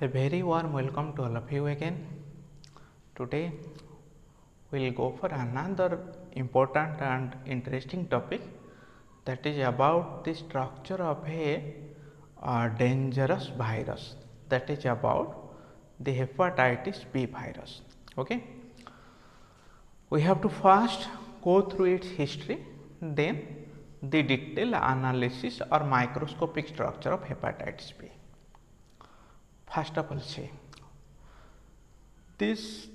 A very warm welcome to all of you again. Today we will go for another important and interesting topic, that is about the structure of a dangerous virus, that is about the hepatitis B virus. Okay. We have to first go through its history, then the detailed analysis or microscopic structure of hepatitis B. First of all, say this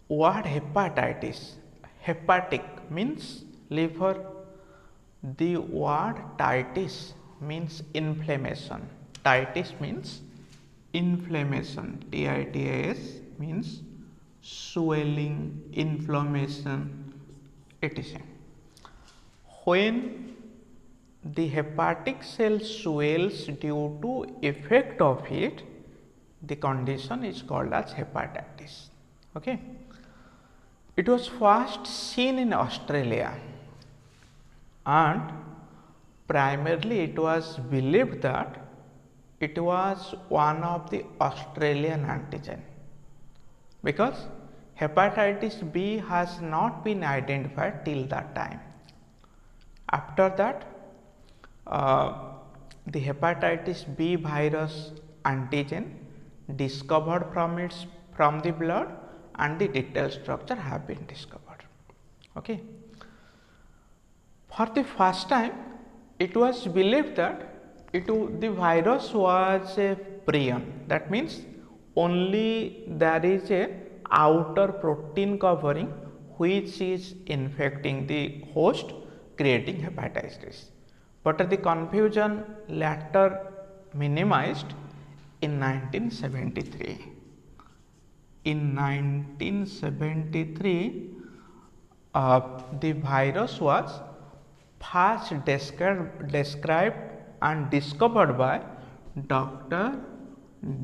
word hepatitis, hepatic means liver, the word titis means inflammation, titis means inflammation, titis means swelling, inflammation, etc. When the hepatic cell swells due to effect of it, the condition is called as hepatitis. Okay. It was first seen in Australia, and primarily it was believed that it was one of the Australian antigen, because hepatitis B has not been identified till that time. After that, the hepatitis B virus antigen discovered from the blood and the detailed structure have been discovered. Okay. For the first time, it was believed that the virus was a prion. That means only there is a outer protein covering which is infecting the host, creating hepatitis. But the confusion later minimized in 1973. In 1973, the virus was first described and discovered by Dr.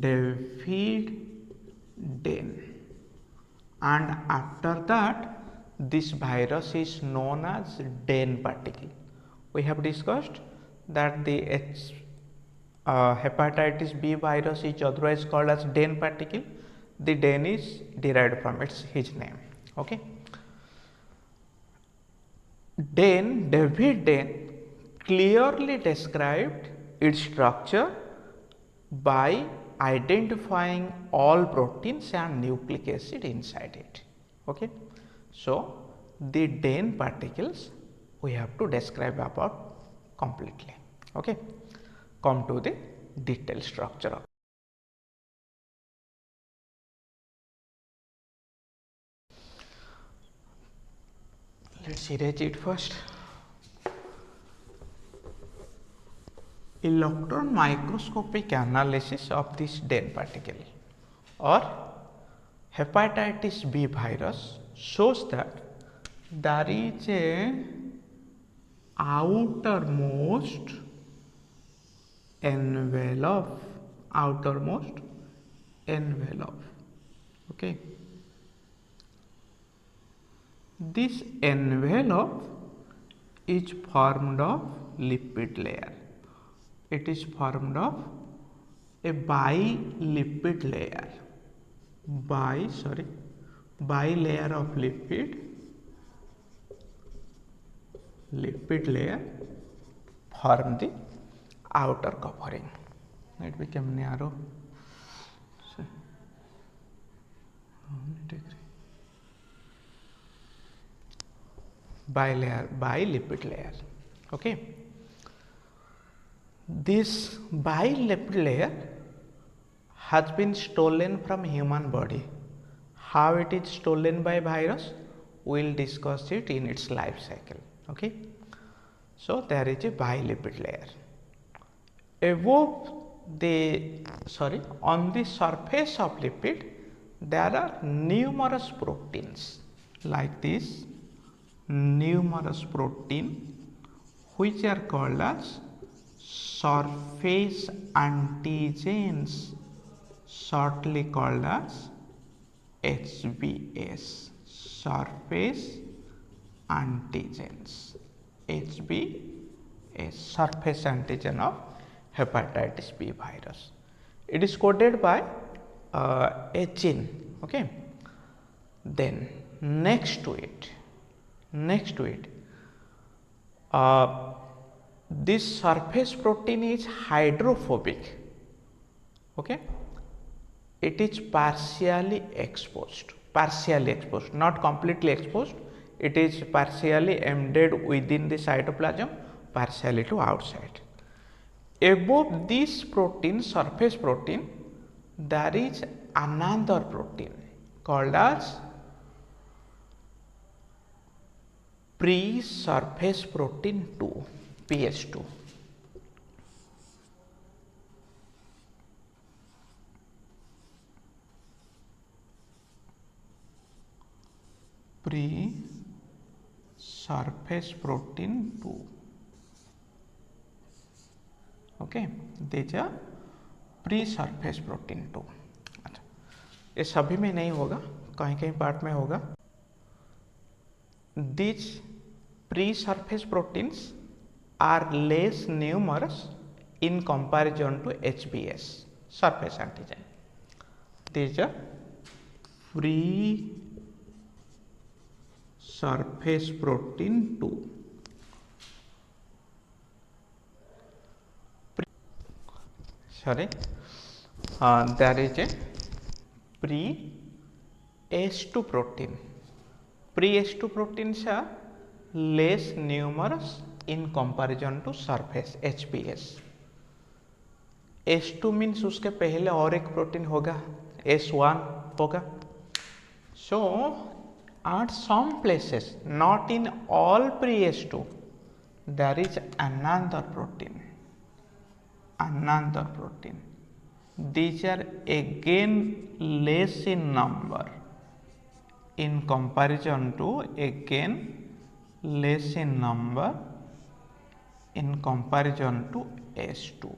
David Dane, and after that this virus is known as Dane particle. We have discussed that the hepatitis B virus is otherwise called as Dane particle. The Dane is derived from his name. Okay. David Dane clearly described its structure by identifying all proteins and nucleic acid inside it. Okay. So the Dane particles we have to describe about completely. Okay. Come to the detailed structure of. Let's erase it first. Electron microscopic analysis of this Dane particle or hepatitis B virus shows that there is a outermost envelope. Okay. This envelope is formed of lipid layer. It is formed of a bilipid layer, bilayer of lipid layer form the outer covering. It became narrow. Bilipid layer. Okay. This bilipid layer has been stolen from human body. How it is stolen by virus, we will discuss it in its life cycle. Okay. So there is a bilipid layer. On the surface of lipid, there are numerous proteins like this, numerous protein which are called as surface antigens, shortly called as HBS, surface antigens, HBS, surface antigen of hepatitis B virus. It is coded by a gene. Okay. Then next to it, this surface protein is hydrophobic. Okay. It is partially exposed, not completely exposed. It is partially embedded within the cytoplasm, partially to outside. Above this protein, surface protein, there is another protein called as pre-surface protein 2, PS2. Pre-surface protein 2. Okay, these are pre-surface protein 2. अच्छा, ये सभी में नहीं होगा, कहीं कहीं part में होगा. These pre-surface proteins are less numerous in comparison to HBS, surface antigen. These are pre-surface protein 2. Sorry, there is a pre-S2 protein. Pre-S2 proteins are less numerous in comparison to surface HBS. S2 means उसके पहले और एक protein होगा, S1 होगा. So at some places, not in all pre-S2, there is another protein. These are again less in number in comparison to S2.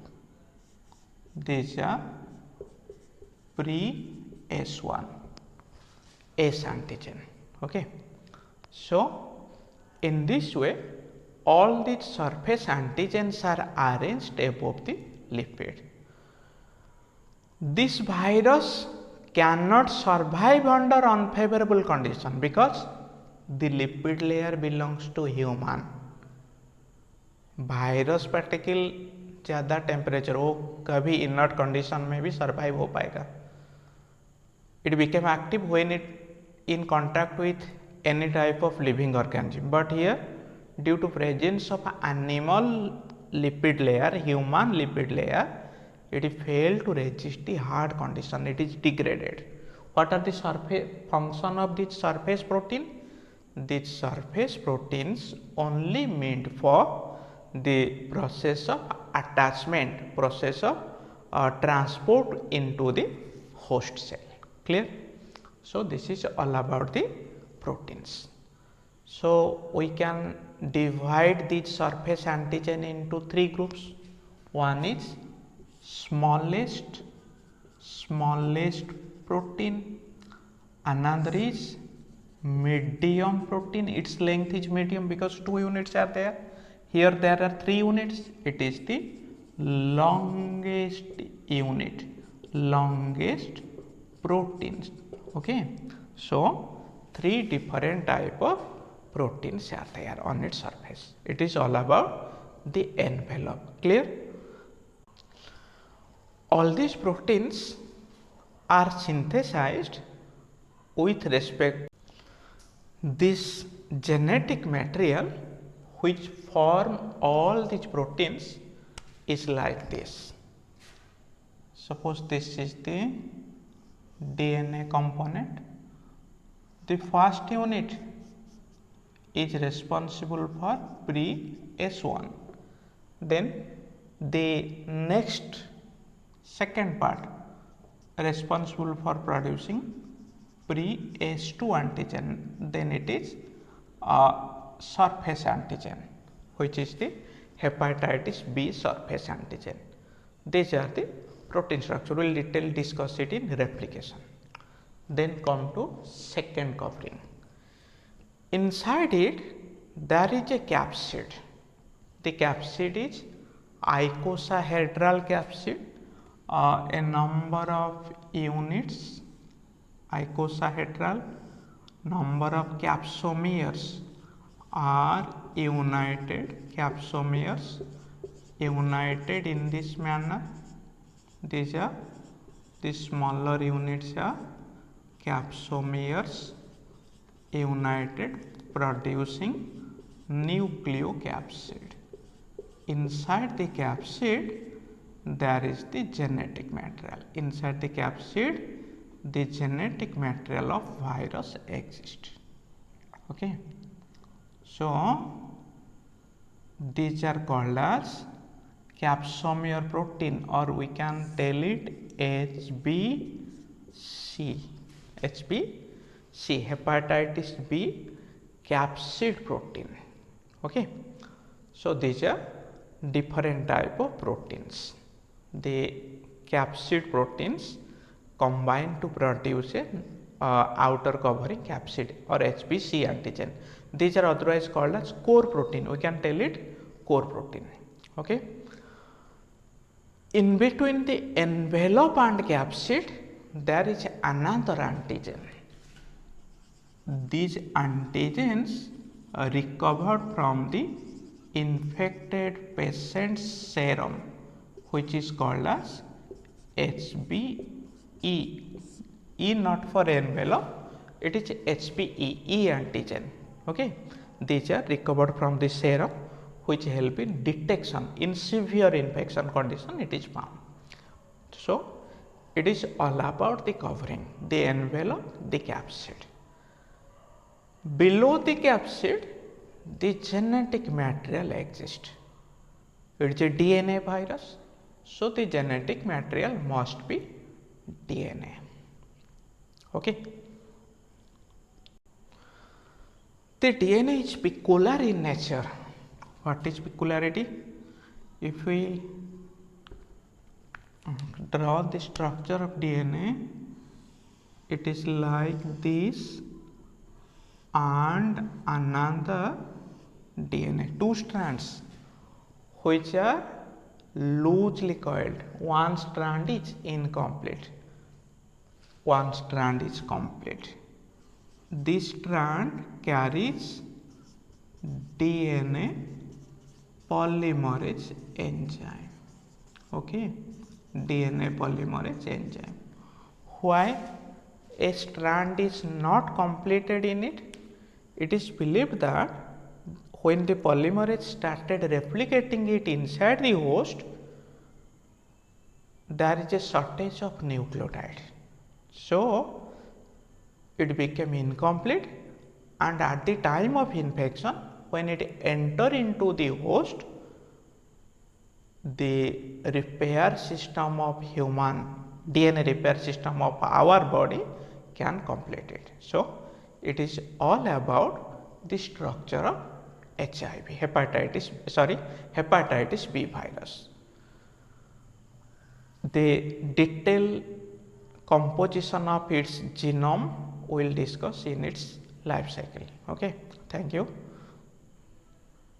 These are pre-S1, S antigen. Okay. So in this way, all these surface antigens are arranged above the lipid. This virus cannot survive under unfavorable condition because the lipid layer belongs to human. Virus particle ज़्यादा temperature वो कभी inert condition में भी survive हो पाएगा. It became active when it in contact with any type of living organism, but here due to presence of animal lipid layer, human lipid layer, it failed to resist the hard condition, it is degraded. What are the surface function of this surface protein? These surface proteins only meant for the process of attachment, process of transport into the host cell. Clear? So this is all about the proteins. So we can divide these surface antigen into three groups. One is smallest protein, another is medium protein, its length is medium because 2 units are there. Here there are 3 units, it is the longest unit, longest proteins. Okay, so 3 different type of proteins are there on its surface. It is all about the envelope. Clear? All these proteins are synthesized with respect this genetic material which form all these proteins is like this. Suppose this is the DNA component. The first unit is responsible for pre-S1. Then the next second part responsible for producing pre-S2 antigen. Then it is surface antigen, which is the hepatitis B surface antigen. These are the protein structure. We will discuss it in replication. Then come to second covering. Inside it there is a capsid. The capsid is icosahedral capsid. a number of units icosahedral, number of capsomeres are united, capsomeres united in this manner. These are the smaller units are capsomeres united producing nucleocapsid. Inside the capsid there is the genetic material. Inside the capsid the genetic material of virus exists. Okay. So these are called as capsomere protein, or we can tell it HBC. HBC, hepatitis B capsid protein. Okay. So these are different type of proteins. The capsid proteins combine to produce a outer covering capsid or HBC antigen. These are otherwise called as core protein. We can tell it core protein. Okay. In between the envelope and capsid there is another antigen. These antigens are recovered from the infected patient's serum, which is called as HBE. E not for envelope, it is HBE, E antigen. Okay. These are recovered from the serum, which help in detection in severe infection condition it is found. So it is all about the covering, the envelope, the capsid. Below the capsid the genetic material exists. It is a DNA virus, so the genetic material must be DNA. Okay. The DNA is peculiar in nature. What is peculiarity? If we draw the structure of DNA, it is like this and another DNA, two strands which are loosely coiled. One strand is incomplete, one strand is complete. This strand carries DNA polymerase enzyme. Okay, DNA polymerase enzyme. Why a strand is not completed in it? It is believed that when the polymerase started replicating it inside the host, there is a shortage of nucleotide. So it became incomplete, and at the time of infection, when it entered into the host, the repair system of human DNA repair system of our body can complete it. So it is all about the structure of HIV, hepatitis B virus. The detailed composition of its genome we will discuss in its life cycle. Okay, thank you.